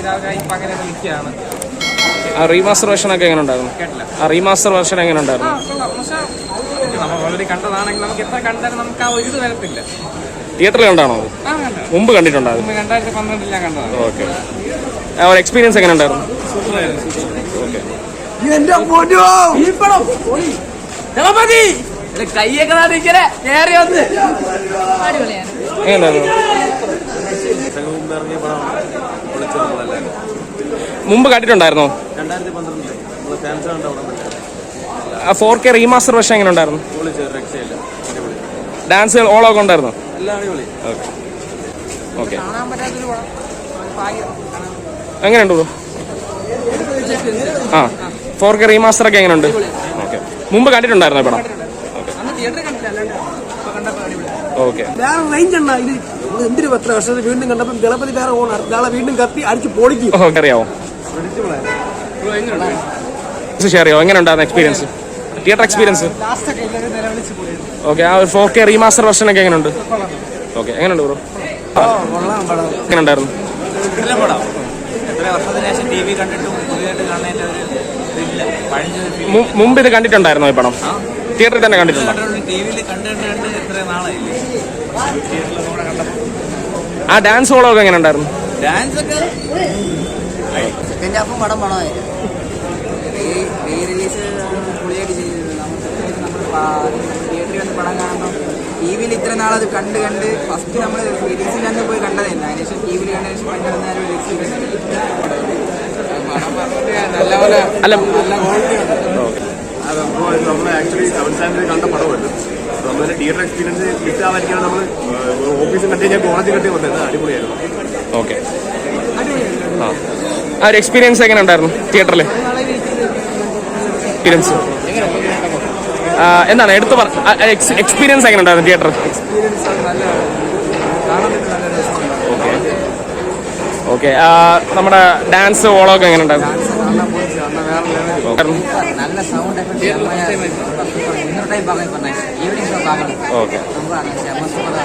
ഇപ്പം അങ്ങനെ നിൽക്കുകയാണ്. ആ റീമാസ്റ്റർ വേർഷൻ ഒക്കെ എങ്ങനെ ഉണ്ടായിരുന്നു? ആ റീമാസ്റ്റർ വേർഷൻ എങ്ങനെ ഉണ്ടായിരുന്നു? നമ്മൾ ഓൾറെഡി കണ്ടതാണെങ്കിൽ നമുക്ക് എത്ര കണ്ടാലും നമുക്ക് ആ ഒരു ഇത് വരത്തില്ല. തിയേറ്ററിൽ കണ്ടാണോ? മുമ്പ് കണ്ടിട്ടുണ്ടായിരുന്നു? 2012 ഞാൻ കണ്ടതാണ്. ഓക്കെ. ആ ഒരു എക്സ്പീരിയൻസ് എങ്ങനെ ഉണ്ടായിരുന്നു? ഓക്കെ. മുമ്പ് കണ്ടിട്ടുണ്ടായിരുന്നോ? 4K റീമാസ്റ്റർ വേർഷൻ എങ്ങനെ ഉണ്ടായിരുന്നു? ഡാൻസുകൾ ഓളൊക്കെ ഉണ്ടായിരുന്നു? ഓക്കെ. എങ്ങനെയുണ്ട് ബ്രോ? ആ 4K റീമാസ്റ്റർ ഒക്കെ എങ്ങനെയുണ്ട്? ഓക്കെ. മുമ്പ് കണ്ടിട്ടുണ്ടായിരുന്നോ പടം? ഓക്കെ. എന്തിനു 10 വർഷത്തിൽ വീണ്ടും കണ്ടപ്പോൾ ദളപതി വേറെ ഓണർ നാളെ വീണ്ടും കത്തി അടിച്ച് പൊളിക്കും. അറിയാവോ? ഷെയർ ചെയ്യാമോ? എങ്ങനെ ഉണ്ടായിരുന്നു എക്സ്പീരിയൻസ്, തിയേറ്റർ എക്സ്പീരിയൻസ്? ഓക്കെ. ആ ഒരു 4K റീമാസ്റ്റർ വെർഷൻ ഒക്കെ എങ്ങനെയുണ്ട്? ഓക്കെ. എങ്ങനെയുണ്ട് ബ്രോ? എങ്ങനെ ഉണ്ടായിരുന്നു? മുമ്പ് ഇത് കണ്ടിട്ടുണ്ടായിരുന്നോ ഈ പടം? തിയേറ്ററിൽ തന്നെ കണ്ടിട്ടുണ്ടോ? ആ ഡാൻസ് ഓളമൊക്കെ എങ്ങനെ ഉണ്ടായിരുന്നു? പടം കാണുമ്പോൾ ടി വിയിൽ ഇത്ര നാളത് കണ്ട് ഫസ്റ്റ് നമ്മൾ റിലീസിൽ തന്നെ പോയി കണ്ടതല്ല. അതിനുശേഷം ടി വിയിൽ കണ്ടതിന് ശേഷം ഭയങ്കര നേരം ഒരു എക്സ്പീരിയൻസ്. അല്ല നമ്മൾ ആക്ച്വലി 7 സ്റ്റാൻഡേർഡ് കണ്ട പടമല്ല. നമ്മൾ തിയേറ്റർ എക്സ്പീരിയൻസ് കിട്ടാതിരിക്കാണ് നമ്മൾ ഓഫീസിൽ കണ്ടു കഴിഞ്ഞാൽ കോളേജിൽ കണ്ടി വന്നത്. അടിപൊളിയായിരുന്നു. ഓക്കെ. ആ ഒരു എക്സ്പീരിയൻസ് എങ്ങനെ ഉണ്ടായിരുന്നു തിയേറ്ററിൽ? എക്സ്പീരിയൻസ് എന്താണ് എടുത്ത് എക്സ്പീരിയൻസ് എങ്ങനെ ഉണ്ടായിരുന്നു തിയേറ്റർ? ഓക്കെ. ഓക്കെ. നമ്മുടെ ഡാൻസ് ഓളമൊക്കെ എങ്ങനെ ഉണ്ടായിരുന്നു? நல்ல சவுண்ட் எஃபெக்ட் இன்னொரு டைம் பார்க்க பண்ணேன். ஈவினிங் ஷோ பார்க்கணும். ஓகே. ரொம்ப செம்ம சூப்பரா